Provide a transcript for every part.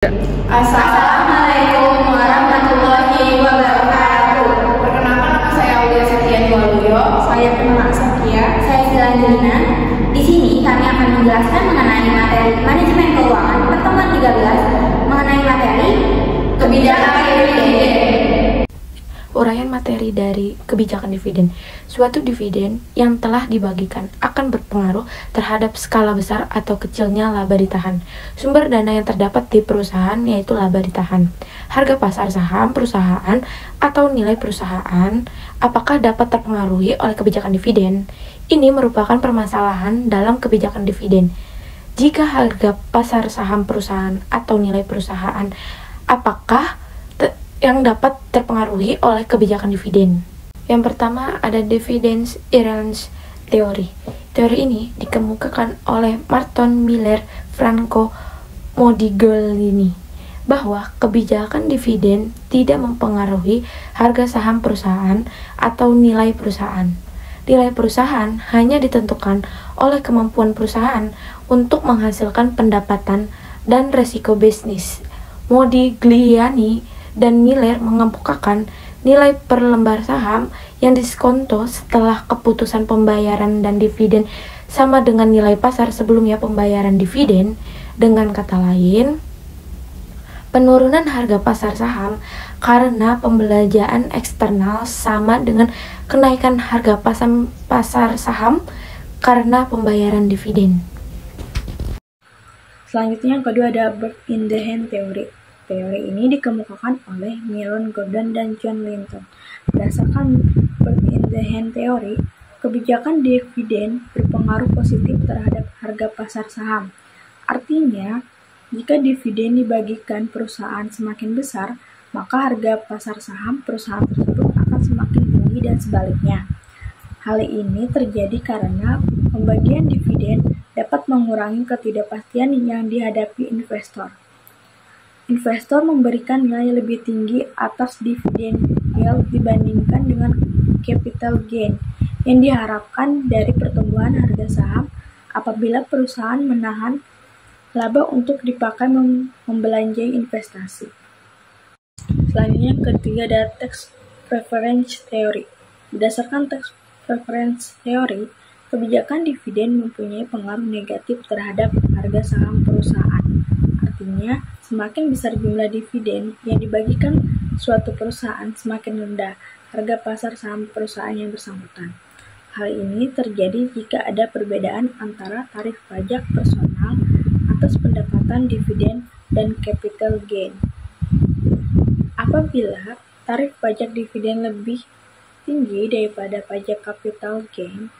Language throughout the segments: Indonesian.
Assalamualaikum warahmatullahi wabarakatuh. Perkenalkan, nama saya Aulia Septiani Waluyo. Saya Kemal Sakia. Saya Silandina. Di sini kami akan menjelaskan mengenai materi manajemen keuangan pertemuan 13 mengenai materi kebijakan dividen. Uraian materi dari kebijakan dividen. Suatu dividen yang telah dibagikan akan berpengaruh terhadap skala besar atau kecilnya laba ditahan. Sumber dana yang terdapat di perusahaan yaitu laba ditahan. Harga pasar saham perusahaan atau nilai perusahaan apakah dapat terpengaruhi oleh kebijakan dividen? Ini merupakan permasalahan dalam kebijakan dividen. Jika harga pasar saham perusahaan atau nilai perusahaan apakah yang dapat terpengaruhi oleh kebijakan dividen. Yang pertama ada dividend range theory. Teori ini dikemukakan oleh Martin Miller Franco Modigliani bahwa kebijakan dividen tidak mempengaruhi harga saham perusahaan atau nilai perusahaan. Nilai perusahaan hanya ditentukan oleh kemampuan perusahaan untuk menghasilkan pendapatan dan resiko bisnis. Modigliani dan Miller mengemukakan nilai per lembar saham yang diskonto setelah keputusan pembayaran dan dividen sama dengan nilai pasar sebelumnya pembayaran dividen. Dengan kata lain, penurunan harga pasar saham karena pembelanjaan eksternal sama dengan kenaikan harga pasar saham karena pembayaran dividen. Selanjutnya yang kedua ada bird in the hand theory. Teori ini dikemukakan oleh Myron Gordon dan John Linton. Berdasarkan bird in the hand theory, kebijakan dividen berpengaruh positif terhadap harga pasar saham. Artinya, jika dividen dibagikan perusahaan semakin besar, maka harga pasar saham perusahaan tersebut akan semakin tinggi dan sebaliknya. Hal ini terjadi karena pembagian dividen dapat mengurangi ketidakpastian yang dihadapi investor. Investor memberikan nilai lebih tinggi atas dividen yield dibandingkan dengan capital gain yang diharapkan dari pertumbuhan harga saham apabila perusahaan menahan laba untuk dipakai membelanjai investasi. Selanjutnya ketiga ada tax preference theory. Berdasarkan tax preference theory, kebijakan dividen mempunyai pengaruh negatif terhadap harga saham perusahaan. Artinya, semakin besar jumlah dividen yang dibagikan suatu perusahaan, semakin rendah harga pasar saham perusahaan yang bersangkutan. Hal ini terjadi jika ada perbedaan antara tarif pajak personal atas pendapatan dividen dan capital gain. Apabila tarif pajak dividen lebih tinggi daripada pajak capital gain,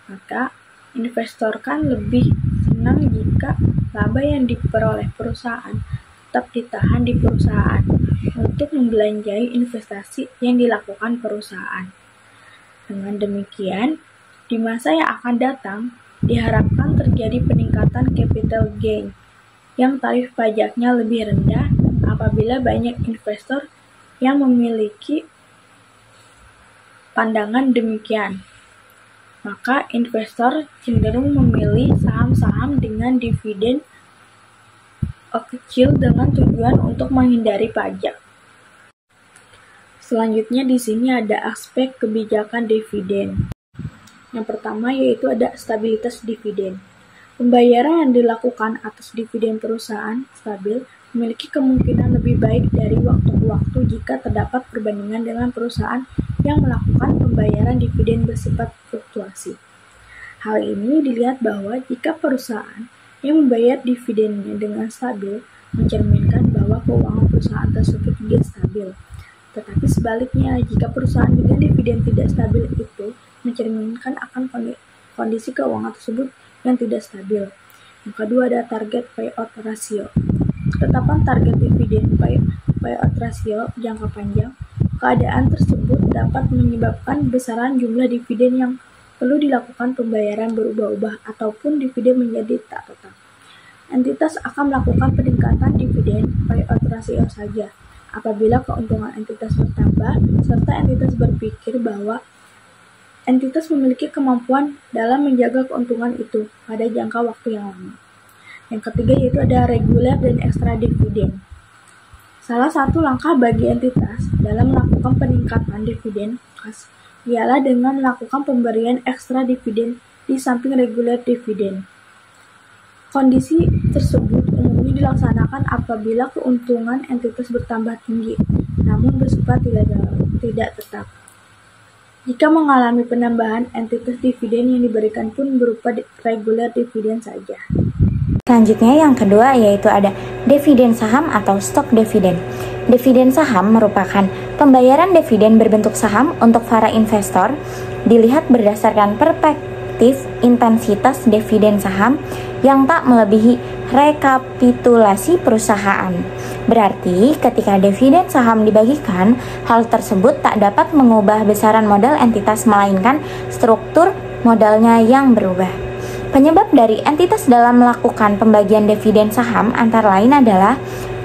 maka investor kan lebih senang jika laba yang diperoleh perusahaan tetap ditahan di perusahaan untuk membelanjai investasi yang dilakukan perusahaan. Dengan demikian, di masa yang akan datang, diharapkan terjadi peningkatan capital gain yang tarif pajaknya lebih rendah apabila banyak investor yang memiliki pandangan demikian. Maka investor cenderung memilih saham-saham dengan dividen kecil dengan tujuan untuk menghindari pajak. Selanjutnya di sini ada aspek kebijakan dividen. Yang pertama yaitu ada stabilitas dividen. Pembayaran yang dilakukan atas dividen perusahaan stabil memiliki kemungkinan lebih baik dari waktu ke waktu jika terdapat perbandingan dengan perusahaan yang melakukan pembayaran dividen bersifat fluktuasi. Hal ini dilihat bahwa jika perusahaan yang membayar dividennya dengan stabil mencerminkan bahwa keuangan perusahaan tersebut tidak stabil. Tetapi sebaliknya, jika perusahaan dengan dividen tidak stabil itu mencerminkan akan kondisi keuangan tersebut yang tidak stabil. Yang kedua ada target payout ratio. Ketetapan target dividen payout ratio jangka panjang, keadaan tersebut dapat menyebabkan besaran jumlah dividen yang perlu dilakukan pembayaran berubah-ubah ataupun dividen menjadi tak tetap. Entitas akan melakukan peningkatan dividen payout ratio saja apabila keuntungan entitas bertambah serta entitas berpikir bahwa entitas memiliki kemampuan dalam menjaga keuntungan itu pada jangka waktu yang lama. Yang ketiga yaitu ada reguler dan ekstra dividen. Salah satu langkah bagi entitas dalam melakukan peningkatan dividen kas ialah dengan melakukan pemberian ekstra dividen di samping reguler dividen. Kondisi tersebut umumnya dilaksanakan apabila keuntungan entitas bertambah tinggi, namun bersifat tidak tetap. Jika mengalami penambahan, entitas dividen yang diberikan pun berupa reguler dividen saja. Selanjutnya yang kedua yaitu ada dividen saham atau stok dividen. Dividen saham merupakan pembayaran dividen berbentuk saham untuk para investor dilihat berdasarkan perspektif intensitas dividen saham yang tak melebihi rekapitulasi perusahaan. Berarti ketika dividen saham dibagikan, hal tersebut tak dapat mengubah besaran modal entitas melainkan struktur modalnya yang berubah. Penyebab dari entitas dalam melakukan pembagian dividen saham antara lain adalah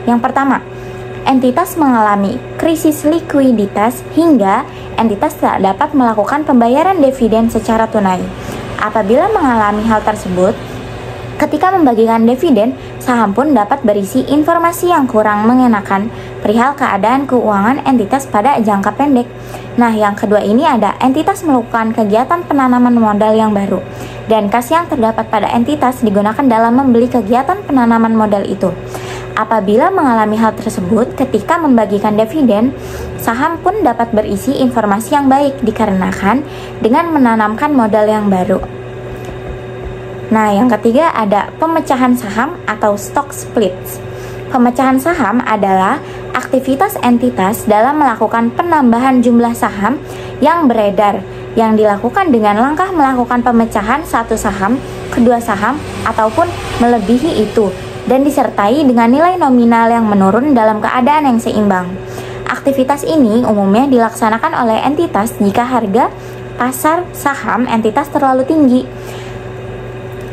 yang pertama, entitas mengalami krisis likuiditas hingga entitas tak dapat melakukan pembayaran dividen secara tunai. Apabila mengalami hal tersebut, ketika membagikan dividen, saham pun dapat berisi informasi yang kurang mengenakan perihal keadaan keuangan entitas pada jangka pendek. Nah, yang kedua ini ada entitas melakukan kegiatan penanaman modal yang baru, dan kas yang terdapat pada entitas digunakan dalam membeli kegiatan penanaman modal itu. Apabila mengalami hal tersebut, ketika membagikan dividen, saham pun dapat berisi informasi yang baik dikarenakan dengan menanamkan modal yang baru. Nah, yang ketiga ada pemecahan saham atau stock splits. Pemecahan saham adalah aktivitas entitas dalam melakukan penambahan jumlah saham yang beredar yang dilakukan dengan langkah melakukan pemecahan satu saham, kedua saham, ataupun melebihi itu dan disertai dengan nilai nominal yang menurun dalam keadaan yang seimbang. Aktivitas ini umumnya dilaksanakan oleh entitas jika harga pasar saham entitas terlalu tinggi.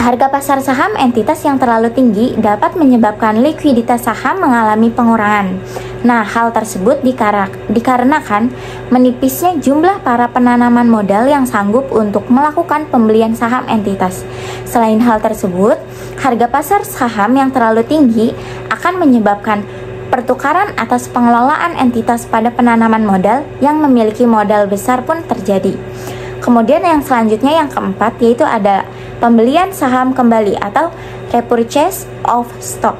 Harga pasar saham entitas yang terlalu tinggi dapat menyebabkan likuiditas saham mengalami pengurangan. Nah, hal tersebut dikarenakan menipisnya jumlah para penanaman modal yang sanggup untuk melakukan pembelian saham entitas. Selain hal tersebut, harga pasar saham yang terlalu tinggi akan menyebabkan pertukaran atas pengelolaan entitas pada penanaman modal yang memiliki modal besar pun terjadi. Kemudian yang selanjutnya yang keempat yaitu ada pembelian saham kembali atau repurchase of stock.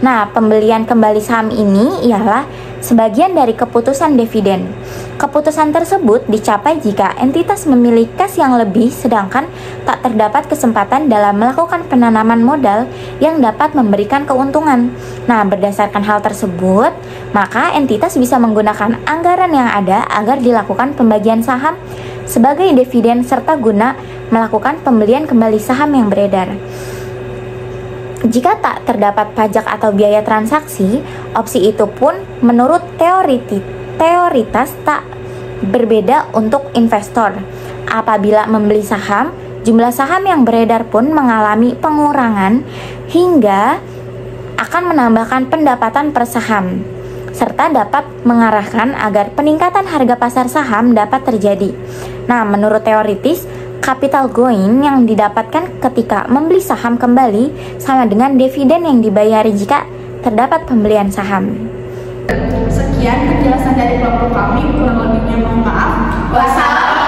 Nah, pembelian kembali saham ini ialah sebagian dari keputusan dividen. Keputusan tersebut dicapai jika entitas memiliki kas yang lebih sedangkan tak terdapat kesempatan dalam melakukan penanaman modal yang dapat memberikan keuntungan. Nah, berdasarkan hal tersebut, maka entitas bisa menggunakan anggaran yang ada agar dilakukan pembagian saham sebagai dividen serta guna melakukan pembelian kembali saham yang beredar. Jika tak terdapat pajak atau biaya transaksi, opsi itu pun menurut teoritas tak berbeda untuk investor. Apabila membeli saham, jumlah saham yang beredar pun mengalami pengurangan hingga akan menambahkan pendapatan per saham, serta dapat mengarahkan agar peningkatan harga pasar saham dapat terjadi. Nah, menurut teoritis, capital gain yang didapatkan ketika membeli saham kembali sama dengan dividen yang dibayari jika terdapat pembelian saham. Sekian penjelasan dari kelompok kami, kurang lebihnya mohon maaf. Wassalamualaikum.